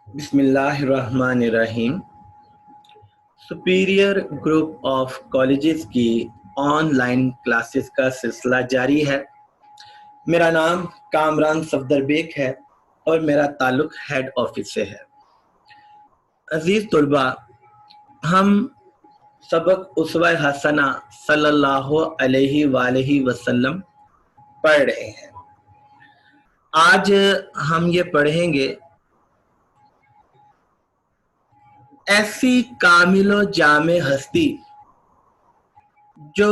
बिस्मिल्लाहिर्रहमानिर्रहीम। Superior group of colleges की online classes का सिलसिला जारी है। मेरा नाम कामरान सफदर बेग है और मेरा ताल्लुक हेड ऑफिस से है। अजीज तलबा, हम सबक उसवा हसना सल्लल्लाहु अलैहि वसल्लम पढ़ रहे हैं। आज हम ये पढ़ेंगे ऐसी कामिलो जामे हस्ती जो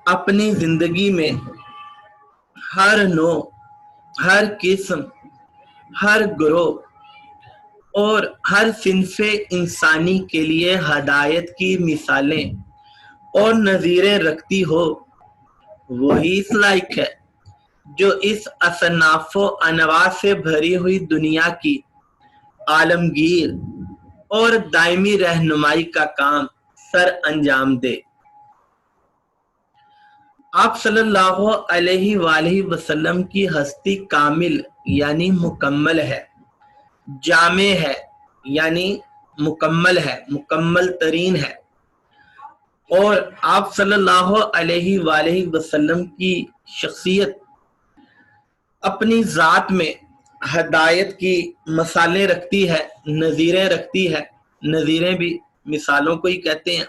अपनी जिंदगी में हर नौ, हर किस्म, हर ग्रोह और हर सिनफे इंसानी के लिए हदायत की मिसालें और नज़ीरें रखती हो, वही इस लायक है जो इस असनाफो अनवा से भरी हुई दुनिया की आलमगीर और दायमी रहनुमाई का काम सर अंजाम दे। आप सल्लल्लाहु अलैहि वसल्लम की हस्ती कामिल यानी मुकम्मल है, जामे है यानी मुकम्मल है, मुकम्मल तरीन है, और आप सल्लल्लाहु अलैहि वसल्लम की शख्सियत अपनी ज़ात में हदायत की मसालें रखती है, नज़ीरें रखती है। नज़ीरें भी मिसालों को ही कहते हैं।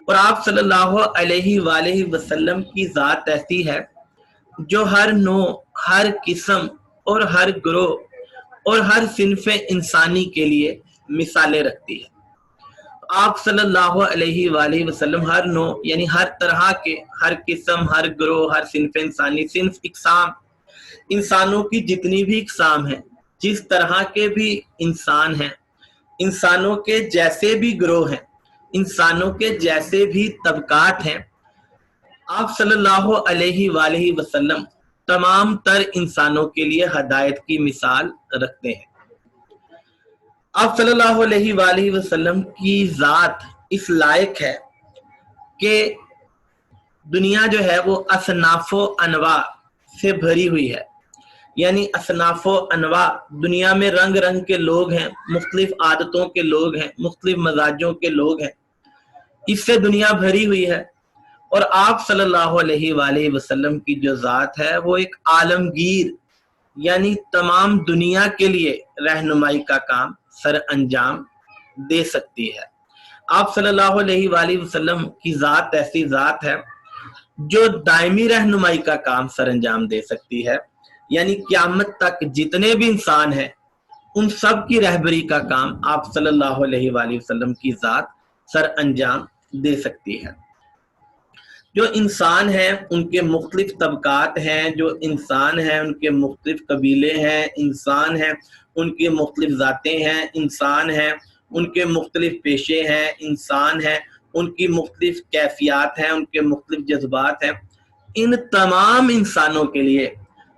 और आप सल्लल्लाहु अलैहि वसल्लम की ज़ात ऐसी है जो हर नौ, हर किस्म और हर ग्रोह और हर सिनफे इंसानी के लिए मिसालें रखती है। आप सल्लल्लाहु अलैहि वसल्लम हर नौ यानी हर तरह के, हर किस्म, हर ग्रोह, हर सिनफे इंसानी, सिनफ इकसाम, इंसानों की जितनी भी इकसाम है, जिस तरह के भी इंसान हैं, इंसानों के जैसे भी ग्रोह हैं, इंसानों के जैसे भी तबकात हैं, आप सल्लल्लाहु अलैहि वसल्लम तमाम तर इंसानों के लिए हदायत की मिसाल रखते हैं। आप सल्लल्लाहु अलैहि वसल्लम की ज़ात इस लायक है कि दुनिया जो है वो असनाफो अनवा से भरी हुई है। यानी असनाफो अनवा, दुनिया में रंग रंग के लोग हैं, मुख्तलिफ आदतों के लोग हैं, मुख्तलिफ मजाजों के लोग हैं, इससे दुनिया भरी हुई है। और आप सल्लल्लाहु अलैहि वसल्लम की जो ज़ात है वो एक आलमगीर यानी तमाम दुनिया के लिए रहनुमाई का काम सर अंजाम दे सकती है। आप सल्लल्लाहु अलैहि वसल्लम की ज़ात ऐसी ज़ात है जो दायमी रहनुमाई का काम सर अंजाम दे सकती है। यानी क़यामत तक जितने भी इंसान हैं उन सब की रहबरी का काम आप सल्लल्लाहु अलैहि वसल्लम की ज़ात सर अंजाम दे सकती है। जो इंसान हैं उनके मुख्तलिफ तबकात हैं, जो इंसान हैं उनके मुख्तलिफ कबीले हैं, इंसान हैं उनकी मुख्तलिफ ज़ातें हैं, इंसान हैं उनके मुख्तलिफ पेशे हैं, इंसान हैं उनकी मुख्तलिफ कैफियत हैं, उनके मुख्तलिफ जज्बात हैं। इन तमाम इंसानों के लिए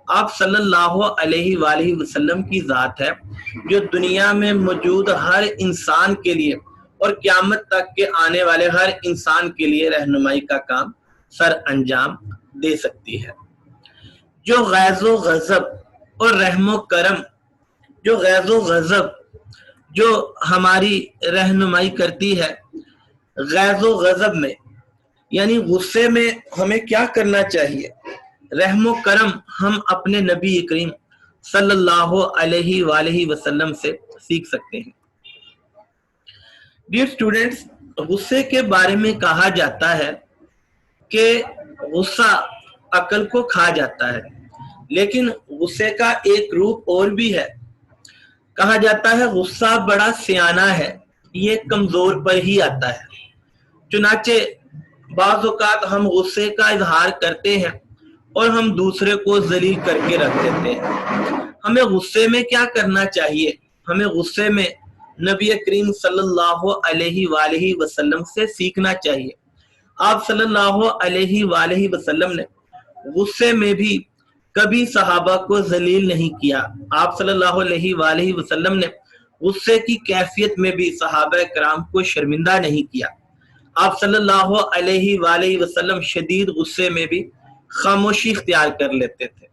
आप सल्लल्लाहु अलैहि वसल्लम की ज़ात है जो दुनिया में मौजूद हर इंसान के लिए और क़यामत तक के आने वाले हर इंसान के लिए रहनुमाई का काम सर अंजाम दे सकती है। जो गैज़ो गज़ब और रहमो करम, जो गैज़ो गज़ब जो हमारी रहनुमाई करती है, गैज़ो गज़ब में यानी गुस्से में हमें क्या करना चाहिए, रहमो करम हम अपने नबी करीम सल्लल्लाहु अलैहि वसल्लम से सीख सकते हैं। डियर स्टूडेंट्स, गुस्से के बारे में कहा जाता है कि गुस्सा अकल को खा जाता है, लेकिन गुस्से का एक रूप और भी है। कहा जाता है गुस्सा बड़ा सियाना है, ये कमजोर पर ही आता है। चुनाचे बाज़ औक़ात हम गुस्से का इजहार करते हैं और हम दूसरे को जलील करके रख देते हैं। हमें गुस्से में क्या करना चाहिए? हमें गुस्से में नबी करीम सल्लल्लाहु अलैहि वसल्लम से सीखना चाहिए। आप सल्लल्लाहु अलैहि वसल्लम ने गुस्से में भी कभी सहाबा को जलील नहीं किया। आप सल्लल्लाहु अलैहि वसल्लम ने गुस्से की कैफियत में भी सहाबा कराम को शर्मिंदा नहीं किया। आप सल्लल्लाहु अलैहि वसल्लम शदीद गुस्से में भी खामोशी इख्तियार कर लेते थे।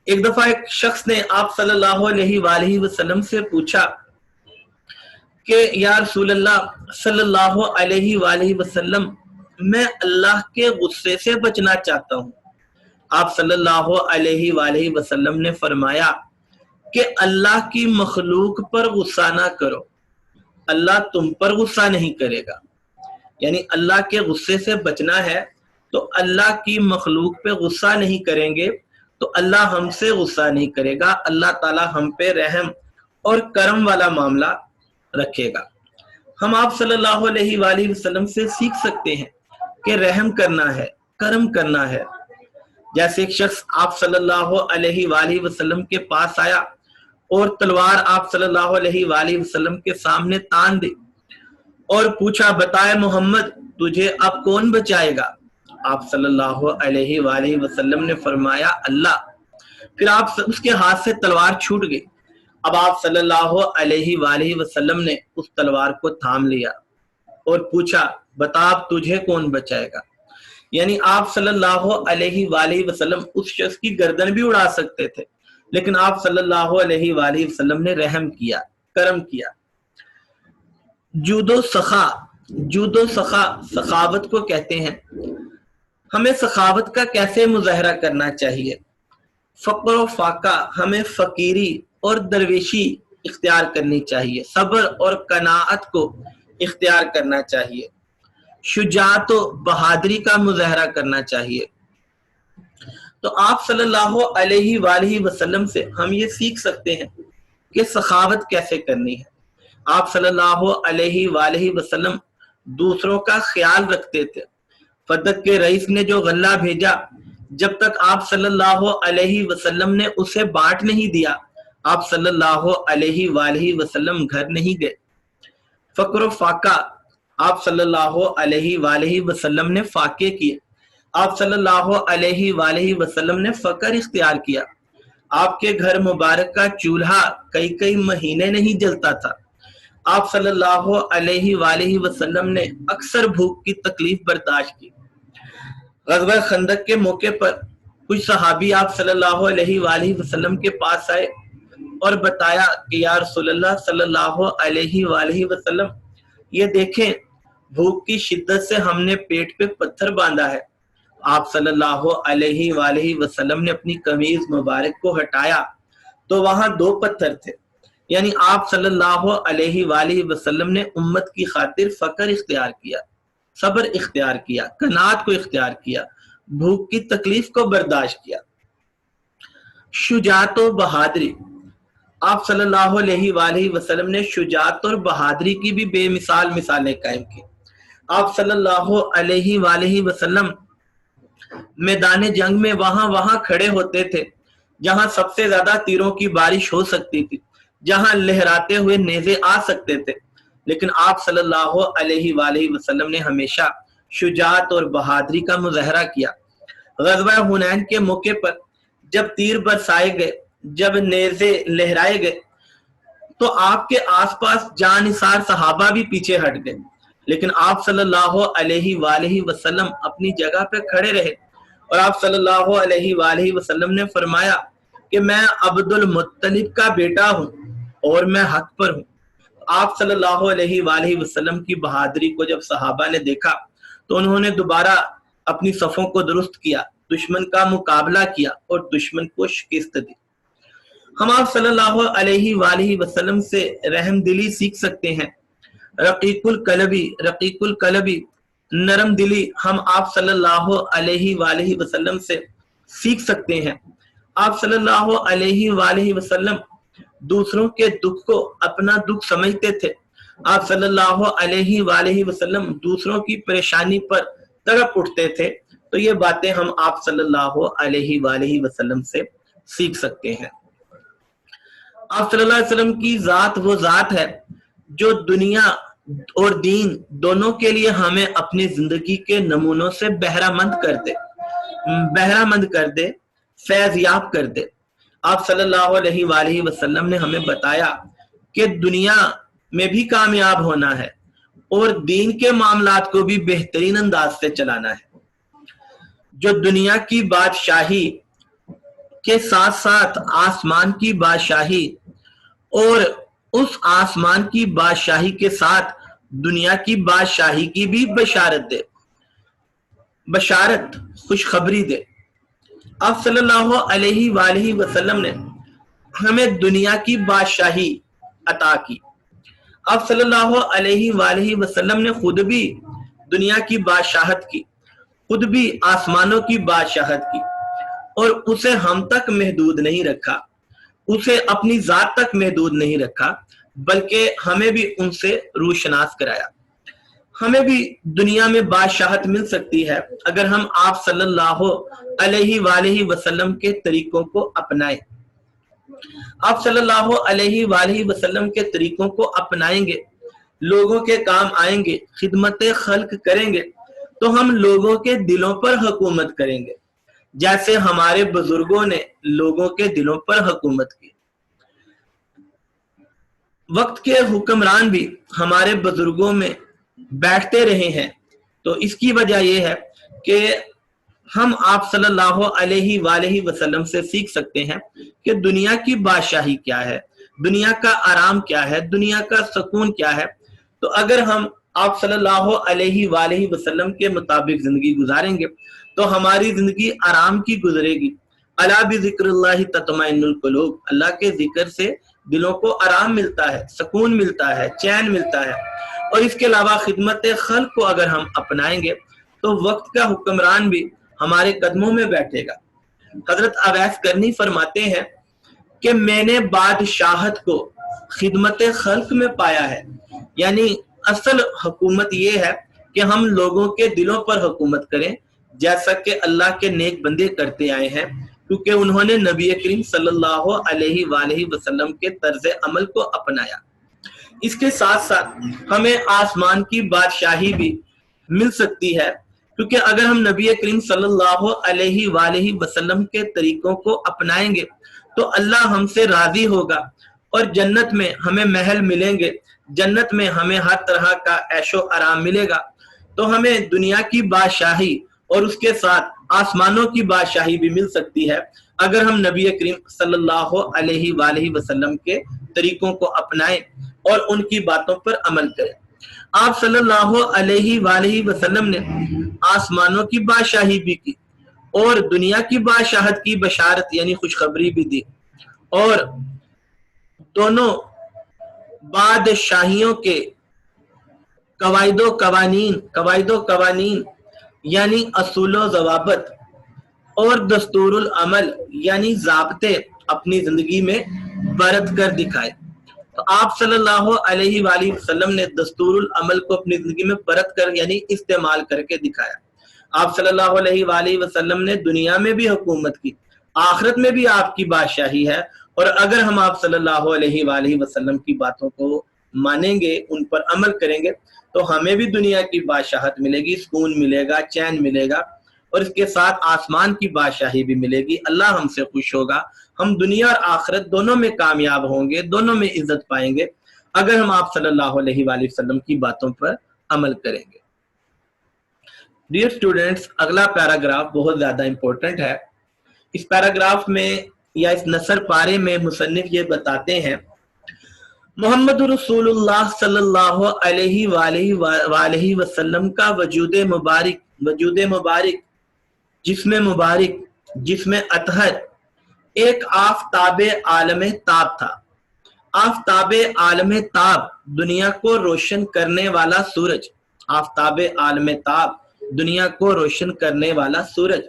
ایک دفعہ ایک شخص نے آپ صلی اللہ علیہ وآلہ وسلم سے پوچھا کہ یا رسول اللہ صلی اللہ علیہ وآلہ وسلم، میں اللہ کے غصے سے بچنا چاہتا ہوں۔ آپ صلی اللہ علیہ وآلہ وسلم نے فرمایا کہ اللہ کی مخلوق پر غصہ نہ کرو، اللہ تم پر غصہ نہیں کرے گا۔ یعنی اللہ کے غصے سے بچنا ہے تو اللہ کی مخلوق پہ غصہ نہیں کریں گے تو اللہ ہم سے غصہ نہیں کرے گا، اللہ تعالی ہم پہ رحم اور کرم والا معاملہ رکھے گا۔ ہم آپ صلی اللہ علیہ وآلہ وسلم سے سیکھ سکتے ہیں کہ رحم کرنا ہے، کرم کرنا ہے۔ جیسے ایک شخص آپ صلی اللہ علیہ وآلہ وسلم کے پاس آیا اور تلوار آپ صلی اللہ علیہ وآلہ وسلم کے سامنے تان دی اور پوچھا، بتائے محمد تجھے اب کون بچائے گا؟ آپ صلی اللہ علیہ وآلہ وسلم نے فرمایا اللہ۔ پھر آپ اس کے ہاتھ سے تلوار چھوٹ گئی۔ اب آپ صلی اللہ علیہ وآلہ وسلم نے اس تلوار کو تھام لیا اور پوچھا، بتا اب تجھے کون بچائے گا؟ یعنی آپ صلی اللہ علیہ وآلہ وسلم اس شخص کی گردن بھی اڑا سکتے تھے، لیکن آپ صلی اللہ علیہ وآلہ وسلم نے رحم کیا، کرم کیا۔ جود و سخا، جود و سخا سخاوت کو کہتے ہیں۔ ہمیں سخاوت کا کیسے مظاہرہ کرنا چاہیے؟ فقر و فاقہ، ہمیں فقیری اور درویشی اختیار کرنی چاہیے، صبر اور قناعت کو اختیار کرنا چاہیے، شجاعت و بہادری کا مظاہرہ کرنا چاہیے۔ تو آپ صلی اللہ علیہ وآلہ وسلم سے ہم یہ سیکھ سکتے ہیں کہ سخاوت کیسے کرنی ہے۔ آپ صلی اللہ علیہ وآلہ وسلم دوسروں کا خیال رکھتے تھے۔ فدق کے رئیس نے جو غلہ بھیجا، جب تک آپ صلی اللہ علیہ وسلم نے اسے بانٹ نہیں دیا، آپ صلی اللہ علیہ وآلہ وسلم گھر نہیں گئے۔ فقر و فاقہ، آپ صلی اللہ علیہ وآلہ وسلم نے فاقے کیے، آپ صلی اللہ علیہ وآلہ وسلم نے فقر اختیار کیا۔ آپ کے گھر مبارک کا چولہا کئی کئی مہینے نہیں جلتا تھا۔ آپ صلی اللہ علیہ وآلہ وسلم نے اکثر بھوک کی تکلیف برداشت کی۔ غزوہ خندق کے موقع پر کچھ صحابی آپ صلی اللہ علیہ وآلہ وسلم کے پاس آئے اور بتایا کہ یا رسول اللہ صلی اللہ علیہ وآلہ وسلم، یہ دیکھیں بھوک کی شدت سے ہم نے پیٹ پہ پتھر باندھا ہے۔ آپ صلی اللہ علیہ وآلہ وسلم نے اپنی قمیض مبارک کو ہٹایا تو وہاں 2 پتھر تھے۔ یعنی آپ صلی اللہ علیہ وآلہ وسلم نے امت کی خاطر فقر اختیار کیا، صبر اختیار کیا، قناعت کو اختیار کیا، بھوک کی تکلیف کو برداشت کیا۔ شجاعت و بہادری، آپ صلی اللہ علیہ وآلہ وسلم نے شجاعت اور بہادری کی بھی بے مثال مثالیں قائم کی۔ آپ صلی اللہ علیہ وآلہ وسلم میدان جنگ میں وہاں کھڑے ہوتے تھے جہاں سب سے زیادہ تیروں کی بارش ہو سکتی تھی، جہاں لہراتے ہوئے نیزے آ سکتے تھے، لیکن آپ صلی اللہ علیہ وآلہ وسلم نے ہمیشہ شجاعت اور بہادری کا مظاہرہ کیا۔ غزوہ حنین کے موقع پر جب تیر برسائے گئے، جب نیزے لہرائے گئے تو آپ کے آس پاس جان نثار صحابہ بھی پیچھے ہٹ گئے، لیکن آپ صلی اللہ علیہ وآلہ وسلم اپنی جگہ پہ کھڑے رہے اور آپ صلی اللہ علیہ وآلہ وسلم نے فرمایا کہ میں عبد المطلب کا بیٹا ہوں اور میں حق پر ہوں۔ آپ صلی اللہ علیہ وآلہ وسلم کی بہادری کو جب صحابہ نے دیکھا تو انہوں نے دوبارہ اپنی صفوں کو درست کیا، دشمن کا مقابلہ کیا اور دشمن کو شکست دی۔ ہم آپ صلی اللہ علیہ وآلہ وسلم سے رحم دلی سیکھ سکتے ہیں، رقیق القلبی نرم دلی ہم آپ صلی اللہ علیہ وآلہ وسلم سے سیکھ سکتے ہیں۔ آپ صلی اللہ علیہ وآلہ وسلم دوسروں کے دکھ کو اپنا دکھ سمجھتے تھے۔ آپ صلی اللہ علیہ وآلہ وسلم دوسروں کی پریشانی پر تڑپ اٹھتے تھے۔ تو یہ باتیں ہم آپ صلی اللہ علیہ وآلہ وسلم سے سیکھ سکتے ہیں۔ آپ صلی اللہ علیہ وسلم کی ذات وہ ذات ہے جو دنیا اور دین دونوں کے لیے ہمیں اپنی زندگی کے نمونوں سے بہرہ مند کر دے، فیض یاب کر دے۔ آپ صلی اللہ علیہ وآلہ وسلم نے ہمیں بتایا کہ دنیا میں بھی کامیاب ہونا ہے اور دین کے معاملات کو بھی بہترین انداز سے چلانا ہے۔ جو دنیا کی بادشاہی के साथ साथ आसमान की बादशाही और उस आसमान की बादशाही के साथ दुनिया की बादशाही की भी बशारत दे, बशारत खुशखबरी दे। आप सल्लल्लाहु अलैहि वसल्लम ने हमें दुनिया की बादशाही अता की। आप सल्लल्लाहु अलैहि वसल्लम ने खुद भी दुनिया की बादशाहत की, खुद भी आसमानों की बादशाहत की, और उसे हम तक महदूद नहीं रखा, उसे अपनी जात तक महदूद नहीं रखा, बल्कि हमें भी उनसे रूशनास कराया। हमें भी दुनिया में बादशाहत मिल सकती है अगर हम आप सल्लल्लाहु अलैहि वसल्लम के तरीकों को अपनाएं। आप सल्लल्लाहु अलैहि वसल्लम के तरीकों को अपनाएंगे, लोगों के काम आएंगे, खिदमत खल्क करेंगे, तो हम लोगों के दिलों पर हुकूमत करेंगे, जैसे हमारे बुजुर्गों ने लोगों के दिलों पर हुकूमत की। वक्त के हुक्मरान भी हमारे बुजुर्गों में बैठते रहे हैं, तो इसकी वजह यह है कि हम आप सल्लल्लाहु अलैहि वसल्लम से सीख सकते हैं कि दुनिया की बादशाही क्या है, दुनिया का आराम क्या है, दुनिया का सुकून क्या है। तो अगर हम आप सल्लल्लाहु अलैहि वसल्लम के मुताबिक जिंदगी गुजारेंगे तो हमारी जिंदगी आराम की गुजरेगी। अला बिज़िक्रिल्लाहि तत्मइन्नुल कुलूब, अल्लाह के जिक्र से दिलों को आराम मिलता है, सुकून मिलता है, चैन मिलता है। और इसके अलावा खिदमत खल्क को अगर हम अपनाएंगे तो वक्त का हुक्मरान भी हमारे कदमों में बैठेगा। हजरत अवैस करनी फरमाते हैं कि मैंने बादशाहत को खिदमत खल्क में पाया है, यानी असल हुकूमत ये है कि हम लोगों के दिलों पर हुकूमत करें, जैसा कि अल्लाह के नेक बंदे करते आए हैं, क्योंकि उन्होंने नबी करीम सल्लल्लाहु अलैहि वसल्लम के तर्ज अमल को अपनाया। इसके साथ साथ हमें आसमान की बादशाही भी मिल सकती है, क्योंकि अगर हम नबी करीम सल्लल्लाहु अलैहि वसल्लम के तरीकों को अपनाएंगे तो अल्लाह हमसे राजी होगा और जन्नत में हमें महल मिलेंगे, जन्नत में हमें हर तरह का ऐशो आराम मिलेगा। तो हमें दुनिया की बादशाही और उसके साथ आसमानों की बादशाही भी मिल सकती है अगर हम नबी करीम सल्लल्लाहु अलैहि वसल्लम के तरीकों को अपनाएं और उनकी बातों पर अमल करें। आप सल्लल्लाहु अलैहि वसल्लम ने आसमानों की बादशाही भी की और दुनिया की बादशाहत की बशारत यानी खुशखबरी भी दी, और दोनों बादशाहियों के कवायदो कवानीन यानी असूलो ज़वाबत और दस्तूरुल अमल यानी ज़ाब्ते अपनी जिंदगी में बरत कर दिखाए। तो आप सल्लल्लाहु अलैहि वसल्लम ने दस्तूरुल अमल को अपनी जिंदगी में बरत कर यानी इस्तेमाल करके दिखाया। आप सल्लल्लाहु अलैहि वसल्लम ने दुनिया में भी हुकूमत की, आखिरत में भी आपकी बादशाही है, और अगर हम आप सल्लल्लाहु अलैहि वसल्लम की बातों को मानेंगे, उन पर अमल करेंगे, तो हमें भी दुनिया की बादशाहत मिलेगी, सुकून मिलेगा, चैन मिलेगा, और इसके साथ आसमान की बादशाही भी मिलेगी। अल्लाह हमसे खुश होगा, हम दुनिया और आखिरत दोनों में कामयाब होंगे, दोनों में इज्जत पाएंगे अगर हम आप सल्लल्लाहु अलैहि वसल्लम की बातों पर अमल करेंगे। डियर स्टूडेंट्स, अगला पैराग्राफ बहुत ज्यादा इंपॉर्टेंट है। इस पैराग्राफ में या इस नसर पारे में मुसन्निफ ये बताते हैं, मोहम्मद रसूलुल्लाह सल्लल्लाहु अलैहि वसल्लम का वजूद मुबारक जिसमें अतहर एक आफताबे आलम ताब था। आफताबे आलम ताब दुनिया को रोशन करने वाला सूरज, आफताबे आलम ताब दुनिया को रोशन करने वाला सूरज,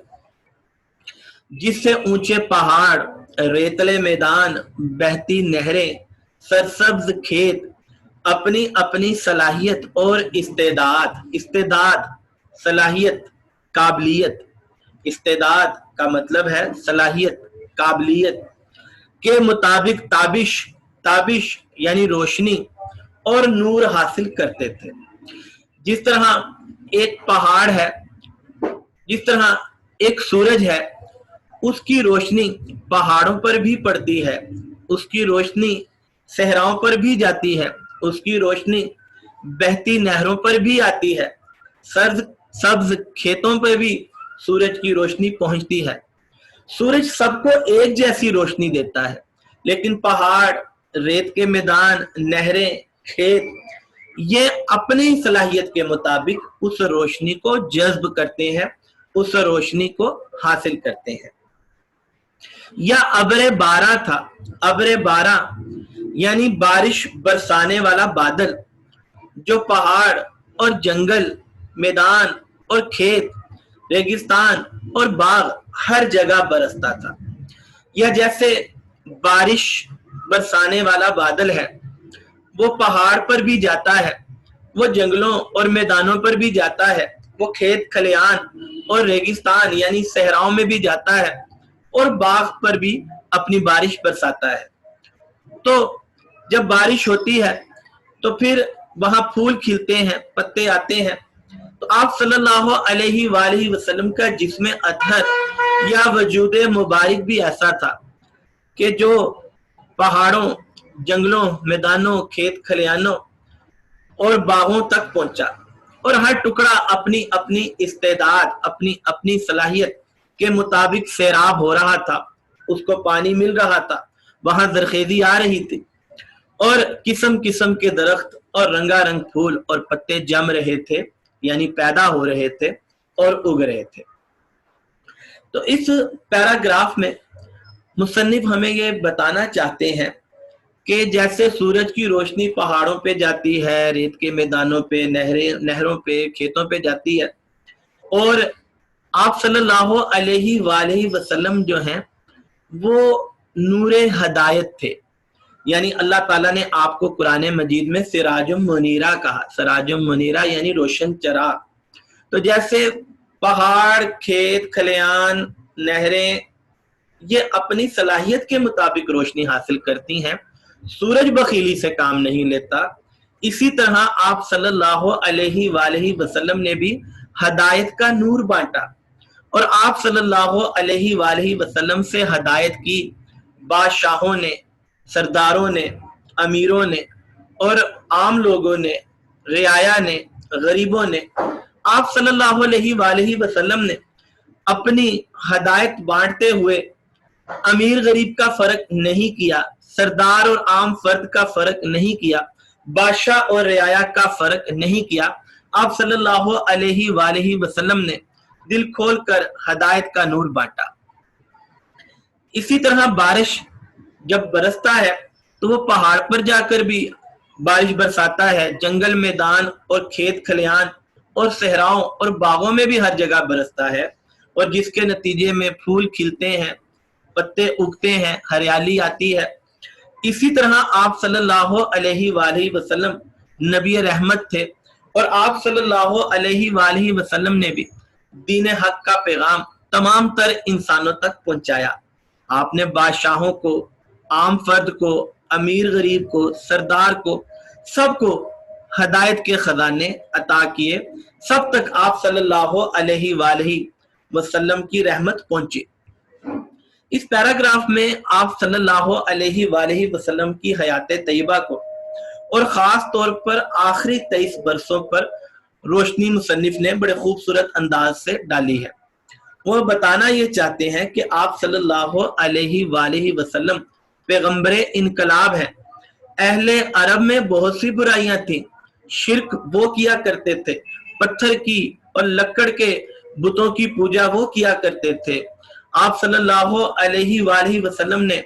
जिससे ऊंचे पहाड़, रेतले मैदान, बहती नहरें, सरसब्ज खेत अपनी अपनी सलाहियत और इस्तेदाद सलाहियत काबिलियत, इस्तेदाद का मतलब है सलाहियत काबिलियत के मुताबिक ताबिश यानी रोशनी और नूर हासिल करते थे। जिस तरह एक पहाड़ है, जिस तरह एक सूरज है, उसकी रोशनी पहाड़ों पर भी पड़ती है, उसकी रोशनी सहराओं पर भी जाती है, उसकी रोशनी बहती नहरों पर भी आती है, सब्ज खेतों पर भी सूरज की रोशनी पहुंचती है। सूरज सबको एक जैसी रोशनी देता है, लेकिन पहाड़, रेत के मैदान, नहरें, खेत ये अपनी सलाहियत के मुताबिक उस रोशनी को जज्ब करते हैं, उस रोशनी को हासिल करते हैं। या अब्र बारा था, अब्र बारा यानी बारिश बरसाने वाला बादल, जो पहाड़ और जंगल, मैदान और खेत, रेगिस्तान और बाग हर जगह बरसता था। या जैसे बारिश बरसाने वाला बादल है, वो पहाड़ पर भी जाता है, वो जंगलों और मैदानों पर भी जाता है, वो खेत खलियान और रेगिस्तान यानी सहराओं में भी जाता है और बाग पर भी अपनी बारिश बरसाता है। तो जब बारिश होती है तो फिर वहां फूल खिलते हैं, पत्ते आते हैं। तो आप सल्लल्लाहु अलैहि वसल्लम का जिस्म अतहर या वजूद मुबारक भी ऐसा था कि जो पहाड़ों, जंगलों, मैदानों, खेत खलियानों और बागों तक पहुंचा और हर टुकड़ा अपनी अपनी इस्तेदाद, अपनी अपनी सलाहियत के मुताबिक सैराब हो रहा था, उसको पानी मिल रहा था, वहां जरखेजी आ रही थी और किस्म किस्म के दरख्त और रंगारंग फूल और पत्ते जम रहे थे, यानी पैदा हो रहे थे और उग रहे थे। तो इस पैराग्राफ में मुसन्निफ हमें ये बताना चाहते हैं कि जैसे सूरज की रोशनी पहाड़ों पे जाती है, रेत के मैदानों पे, नहरों पे, खेतों पे जाती है, और आप सल्लल्लाहु अलैहि वसल्लम जो हैं वो नूरे हदायत थे, यानी अल्लाह ताला ने आपको कुरान मजीद में सिराजुम मुनीरा कहा। सिराजुम मुनीरा यानी रोशन चराग। तो जैसे पहाड़, खेत खलियान, नहरें ये अपनी सलाहियत के मुताबिक रोशनी हासिल करती हैं, सूरज बखीली से काम नहीं लेता, इसी तरह आप सल्लल्लाहु अलैहि वसल्लम ने भी हदायत का नूर बांटा और आप सल्लल्लाहु अलैहि वसल्लम से हदायत की बादशाहों ने, सरदारों ने, अमीरों ने और आम लोगों ने, रियाया ने, गरीबों ने। आप सल्लल्लाहु अलैहि वसल्लम ने अपनी हदायत बांटते हुए अमीर गरीब का फर्क नहीं किया, सरदार और आम फर्द का फर्क नहीं किया, बादशाह और रियाया का फर्क नहीं किया। आप सल्लल्लाहु अलैहि वसल्लम ने दिल खोलकर हदायत का नूर बांटा। इसी तरह बारिश जब बरसता है तो वो पहाड़ पर जाकर भी बारिश बरसाता है, जंगल, मैदान और खेत खलियान और सहराओं और बागों में भी हर जगह बरसता है, और जिसके नतीजे में फूल खिलते हैं, पत्ते उगते हैं, हरियाली आती है। इसी तरह आप सल्लल्लाहु अलैहि वसल्लम नबी रहमत थे और आप सल्लल्लाहु अलैहि वसल्लम ने भी दीन हक का पैगाम तमाम तर इंसानों तक पहुंचाया। आपने बादशाहों को, आम फर्द को, अमीर गरीब को, सरदार को, सबको हदायत के खजाने अता किए, सब तक आप सल्लल्लाहु अलैहि वसल्लम की रहमत पहुंची। इस पैराग्राफ में आप सल्लल्लाहु अलैहि वसल्लम की हयात तैयबा को और खास तौर पर आखिरी 23 बरसों पर रोशनी मुसन्निफ ने बड़े खूबसूरत अंदाज से डाली है। वो बताना ये चाहते हैं कि आप सल्लल्लाहु अलैहि वसल्लम पैगंबरे इनकलाब हैं। अहले अरब में बहुत सी बुराइयां थी, शिर्क वो किया करते थे, पत्थर की और लकड़ के बुतों की पूजा वो किया करते थे। आप सल्लल्लाहु अलैहि वसल्लम ने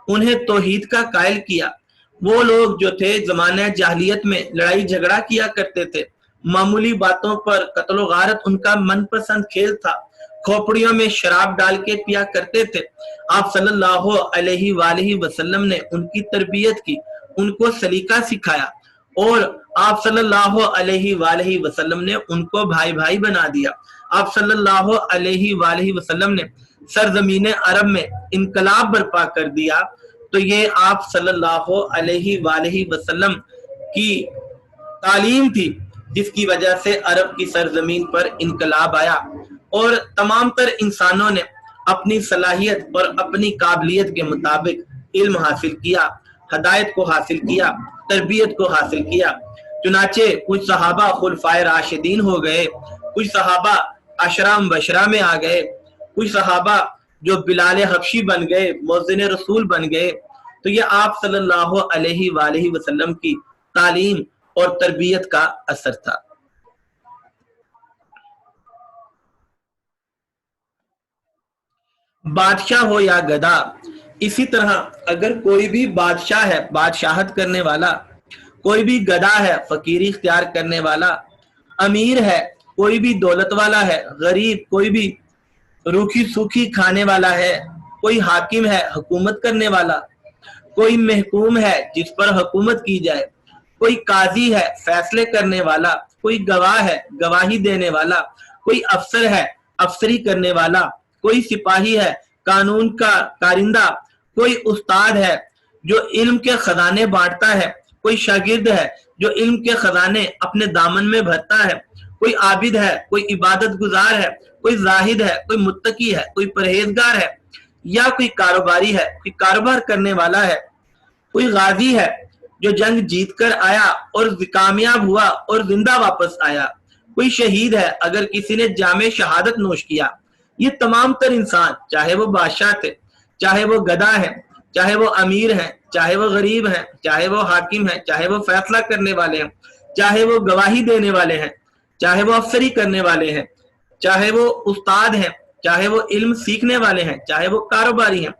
उन्हें तौहीद का कायल किया। वो लोग जो थे जमाने जाहिलियत में लड़ाई झगड़ा किया करते थे, मामूली बातों पर कत्ल गारत उनका मनपसंद खेल था, खोपड़ियों में शराब डाल के पिया करते थे। आप सल्लल्लाहु अलैहि वसल्लम ने उनकी तरबियत की, उनको सलीका सिखाया और आप सल्लल्लाहु अलैहि वसल्लम ने उनको भाई भाई बना दिया। आप सल्लल्लाहु अलैहि वसल्लम ने सरजमीन अरब में इनकलाब बर्पा कर दिया। तो ये आप सल्लल्लाहु अलैहि वसल्लम की तालीम थी जिसकी वजह से अरब की सरजमीन पर इनकलाब आया और तमाम तर इंसानों ने अपनी सलाहियत और अपनी काबिलियत के मुताबिक इल्म हासिल किया, हदायत को हासिल किया, तरबियत को हासिल किया। चुनाचे कुछ सहाबा खुलफाए राशिदीन हो गए, कुछ सहाबा अशरा मुबशरा में आ गए, कुछ सहाबा جو بلال حبشی بن گئے، مؤذن رسول بن گئے، تو یہ آپ صلی اللہ علیہ وآلہ وسلم کی تعلیم اور تربیت کا اثر تھا۔ بادشاہ ہو یا گدا، اسی طرح اگر کوئی بھی بادشاہ ہے، بادشاہت کرنے والا، کوئی بھی گدا ہے، فقیری اختیار کرنے والا، امیر ہے، کوئی بھی دولت والا ہے، غریب کوئی بھی روکھی سوکھی کھانے والا ہے، کوئی حاکم ہے، حکومت کرنے والا، کوئی محکوم ہے جس پر حکومت کی جائے، کوئی قاضی ہے فیصلے کرنے والا، کوئی گواہ ہے گواہی دینے والا، کوئی افسر ہے افسری کرنے والا، کوئی سپاہی ہے قانون کا کارندہ، کوئی استاد ہے جو علم کے خزانے بانٹتا ہے، کوئی شاگرد ہے جو علم کے خزانے اپنے دامن میں بھرتا ہے، کوئی عابد ہے، کوئی عبادت گزار ہے، کوئی زاہد ہے، کوئی متقی ہے، کوئی پرہیزگار ہے، یا کوئی کاروباری ہے، کوئی کاروبار کرنے والا ہے، کوئی غازی ہے جو جنگ جیت کر آیا اور کامیاب ہوا اور زندہ واپس آیا، کوئی شہید ہے اگر کسی نے جام شہادت نوش کیا۔ یہ تمام تر انسان، چاہے وہ بادشاہ تھے، چاہے وہ گدا ہے، چاہے وہ امیر ہیں، چاہے وہ غریب ہیں، چاہے وہ حاکم ہیں، چاہے وہ فیصلہ کرنے والے ہیں، چاہے وہ گواہی دینے والے ہیں، چاہے وہ افسری کرنے والے ہیں، چاہے وہ استاد ہیں، چاہے وہ علم سیکھنے والے ہیں، چاہے وہ کاروباری ہیں،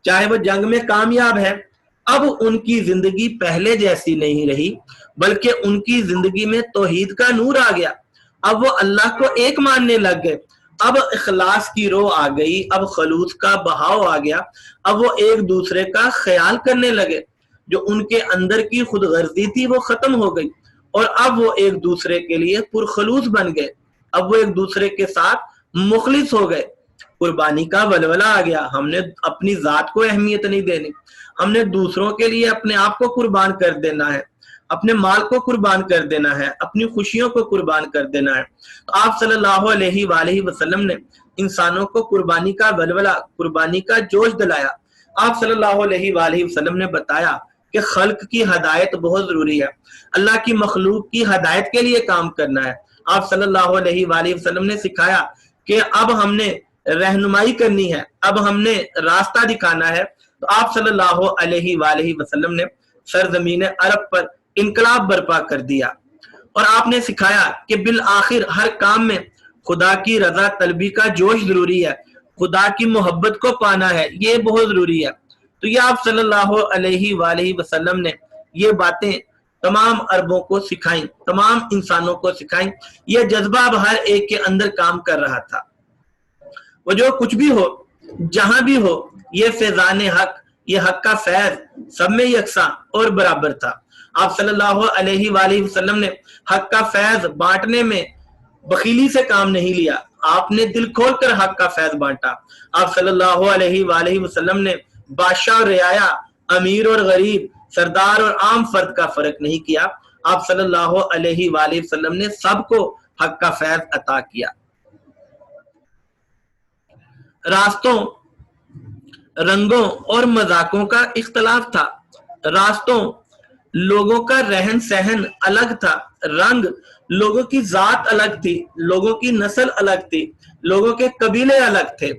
چاہے وہ جنگ میں کامیاب ہیں، اب ان کی زندگی پہلے جیسی نہیں رہی، بلکہ ان کی زندگی میں توحید کا نور آ گیا۔ اب وہ اللہ کو ایک ماننے لگ گئے، اب اخلاص کی روح آ گئی، اب خلوص کا بہاؤ آ گیا، اب وہ ایک دوسرے کا خیال کرنے لگے، جو ان کے اندر کی خود غرضی تھی وہ ختم ہو گئی، اور اب وہ ایک دوسرے کے لیے پرخلوص بن گئے، اب وہ ایک دوسرے کے ساتھ مخلص ہو گئے۔ قربانی کا ولولہ آ گیا، ہم نے اپنی ذات کو اہمیت نہیں دینی، ہم نے دوسروں کے لیے اپنے آپ کو قربان کر دینا ہے، اپنے مال کو قربان کر دینا ہے، اپنی خوشیوں کو قربان کر دینا ہے۔ تو آپ صلی اللہ علیہ وآلہ وسلم نے انسانوں کو قربانی کا ولولہ، قربانی کا جوش دلایا۔ آپ صلی اللہ علیہ وآلہ وسلم نے بتایا کہ خلق کی ہدایت بہت ضروری ہے، اللہ کی مخلوق کی ہدایت کے لیے کام کرنا ہے۔ آپ صلی اللہ علیہ وآلہ وسلم نے سکھایا کہ اب ہم نے رہنمائی کرنی ہے، اب ہم نے راستہ دکھانا ہے۔ تو آپ صلی اللہ علیہ وآلہ وسلم نے سرزمین عرب پر انقلاب برپا کر دیا، اور آپ نے سکھایا کہ بالآخر ہر کام میں خدا کی رضا طلبی کا جوش ضروری ہے، خدا کی محبت کو پانا ہے، یہ بہت ضروری ہے۔ تو یہ آپ صلی اللہ علیہ وآلہ وسلم نے یہ باتیں تمام عربوں کو سکھائیں، تمام انسانوں کو سکھائیں۔ یہ جذبہ اب ہر ایک کے اندر کام کر رہا تھا۔ وہ جو کچھ بھی ہو، جہاں بھی ہو، یہ فیضان حق، یہ حق کا فیض سب میں یکساں اور برابر تھا۔ آپ صلی اللہ علیہ وآلہ وسلم نے حق کا فیض بانٹنے میں بخیلی سے کام نہیں لیا، آپ نے دل کھول کر حق کا فیض بانٹا۔ آپ صلی اللہ علیہ وآلہ وسلم نے بادشاہ اور رعایا، امیر اور غریب، سردار اور عام فرد کا فرق نہیں کیا۔ آپ صلی اللہ علیہ وآلہ وسلم نے سب کو حق کا فیض عطا کیا۔ راستوں، رنگوں اور مذاقوں کا اختلاف تھا۔ راستوں، لوگوں کا رہن سہن الگ تھا، رنگ، لوگوں کی ذات الگ تھی، لوگوں کی نسل الگ تھی، لوگوں کے قبیلے الگ تھے۔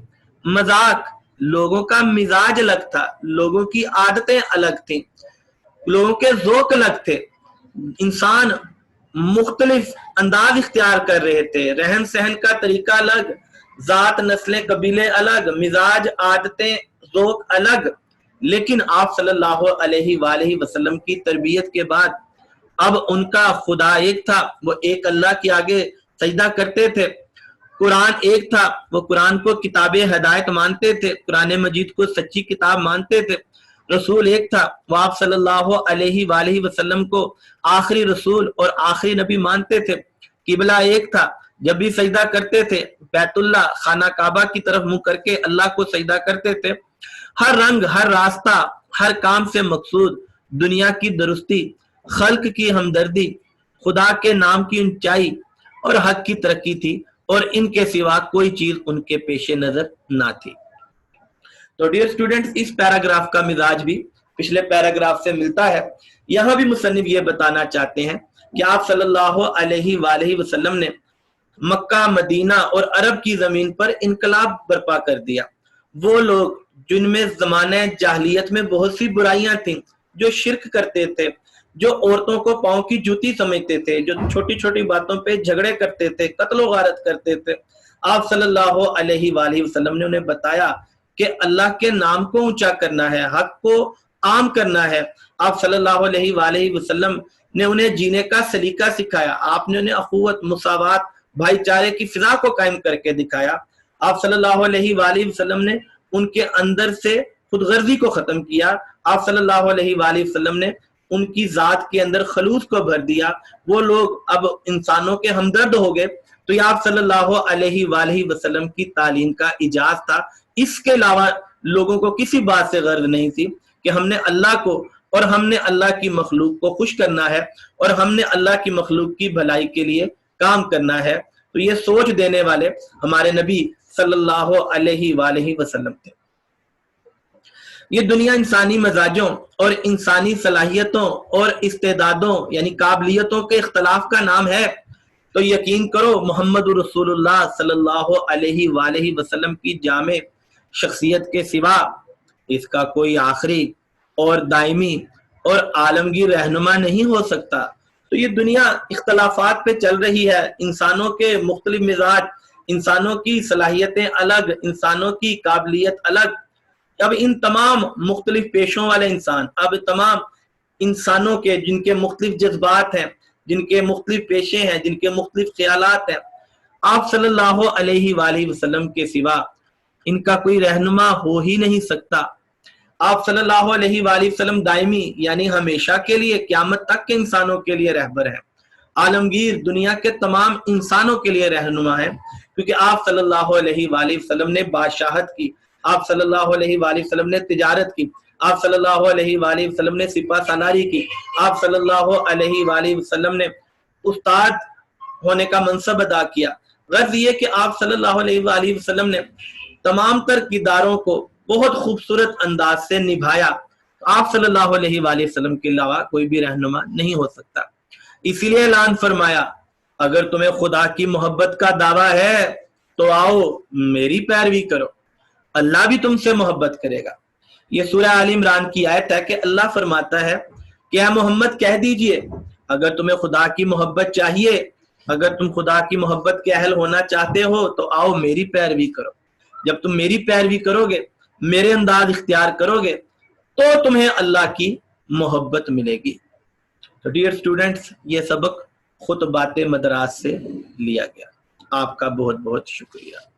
مذاق، لوگوں کا مزاج الگ تھا، لوگوں کی عادتیں الگ تھیں، لوگوں کے ذوق الگ تھے، انسان مختلف انداز اختیار کر رہے تھے، رہن سہن کا طریقہ الگ، ذات، نسلیں، قبیلے الگ، مزاج، عادتیں، ذوق الگ۔ لیکن آپ صلی اللہ علیہ وآلہ وسلم کی تربیت کے بعد اب ان کا خدا ایک تھا، وہ ایک اللہ کے آگے سجدہ کرتے تھے، قرآن ایک تھا، وہ قرآن کو کتاب ہدایت مانتے تھے، قرآن مجید کو سچی کتاب مانتے تھے، رسول ایک تھا، وہ آپ صلی اللہ علیہ وآلہ وسلم کو آخری رسول اور آخری نبی مانتے تھے، قبلہ ایک تھا، جب بھی سجدہ کرتے تھے بیت اللہ، خانہ کعبہ کی طرف منہ کر کے اللہ کو سجدہ کرتے تھے۔ ہر رنگ، ہر راستہ، ہر کام سے مقصود دنیا کی درستی، خلق کی ہمدردی، خدا کے نام کی اونچائی اور حق کی ترقی تھی، اور ان کے سوا کوئی چیز ان کے پیش نظر نہ تھی۔ تو ڈیئر اسٹوڈنٹس، اس پیراگراف کا مزاج بھی پچھلے پیراگراف سے ملتا ہے۔ یہاں بھی مصنف یہ بتانا چاہتے ہیں کہ آپ صلی اللہ علیہ وآلہ وسلم نے مکہ، مدینہ اور عرب کی زمین پر انقلاب برپا کر دیا۔ وہ لوگ جن میں زمانہ جاہلیت میں بہت سی برائیاں تھیں، جو شرک کرتے تھے، جو عورتوں کو پاؤں کی جوتی سمجھتے تھے، جو چھوٹی چھوٹی باتوں پہ جھگڑے کرتے تھے، قتل و غارت کرتے تھے، آپ صلی اللہ علیہ وآلہ وسلم نے انہیں بتایا کہ اللہ کے نام کو اونچا کرنا ہے، حق کو عام کرنا ہے۔ آپ صلی اللہ علیہ وآلہ وسلم نے انہیں جینے کا سلیقہ سکھایا، آپ نے انہیں اخوت، مساوات، بھائی چارے کی فضا کو قائم کر کے دکھایا۔ آپ صلی اللہ علیہ وآلہ وسلم نے ان کے اندر سے خود غرضی کو ختم کیا۔ آپ صلی اللہ علیہ وآلہ وسلم نے ان کی ذات کے اندر خلوص کو بھر دیا۔ وہ لوگ اب انسانوں کے ہمدرد ہو گئے۔ تو یہ آپ صلی اللہ علیہ وآلہ وسلم کی تعلیم کا اعجاز تھا۔ اس کے علاوہ لوگوں کو کسی بات سے غرض نہیں تھی کہ ہم نے اللہ کو اور ہم نے اللہ کی مخلوق کو خوش کرنا ہے اور ہم نے اللہ کی مخلوق کی بھلائی کے لیے کام کرنا ہے۔ تو یہ سوچ دینے والے ہمارے نبی صلی اللہ علیہ وآلہ وسلم تھے۔ یہ دنیا انسانی مزاجوں اور انسانی صلاحیتوں اور استعدادوں یعنی قابلیتوں کے اختلاف کا نام ہے۔ تو یقین کرو محمد رسول اللہ صلی اللہ علیہ وآلہ وسلم کی جامع شخصیت کے سوا اس کا کوئی آخری اور دائمی اور عالمگیر رہنما نہیں ہو سکتا۔ تو یہ دنیا اختلافات پہ چل رہی ہے، انسانوں کے مختلف مزاج، انسانوں کی صلاحیتیں الگ، انسانوں کی قابلیت الگ۔ اب ان تمام مختلف پیشوں والے انسان، اب تمام انسانوں کے جن کے مختلف جذبات ہیں، جن کے مختلف پیشے ہیں، جن کے مختلف خیالات ہیں، آپ صلی اللہ علیہ وآلہ وسلم کے سوا ان کا کوئی رہنما ہو ہی نہیں سکتا۔ آپ صلی اللہ علیہ وآلہ وسلم دائمی یعنی ہمیشہ کے لیے، قیامت تک کے انسانوں کے لیے رہبر ہیں، عالمگیر دنیا کے تمام انسانوں کے لیے رہنما ہیں، کیونکہ آپ صلی اللہ علیہ وآلہ وسلم نے بادشاہت کی، آپ صلی اللہ علیہ وآلہ وسلم نے تجارت کی، آپ صلی اللہ علیہ وآلہ وسلم نے سپہ سالاری کی، آپ صلی اللہ علیہ وآلہ وسلم نے استاد ہونے کا منصب ادا کیا۔ غرض یہ کہ آپ صلی اللہ علیہ وآلہ وسلم نے تمام تر کرداروں کو بہت خوبصورت انداز سے نبھایا۔ آپ صلی اللہ علیہ وآلہ وسلم کے علاوہ کوئی بھی رہنما نہیں ہو سکتا۔ اسی لیے اعلان فرمایا اگر تمہیں خدا کی محبت کا دعویٰ ہے تو آؤ میری پیروی کرو، اللہ بھی تم سے محبت کرے گا۔ یہ سورہ آل عمران کی آیت ہے کہ اللہ فرماتا ہے کہ اے محمد کہہ دیجئے اگر تمہیں خدا کی محبت چاہیے، اگر تم خدا کی محبت کے اہل ہونا چاہتے ہو تو آؤ میری پیروی کرو۔ جب تم میری پیروی کرو گے، میرے انداز اختیار کرو گے تو تمہیں اللہ کی محبت ملے گی۔ تو ڈیئر اسٹوڈنٹس، یہ سبق خطبات مدراس سے لیا گیا۔ آپ کا بہت بہت شکریہ۔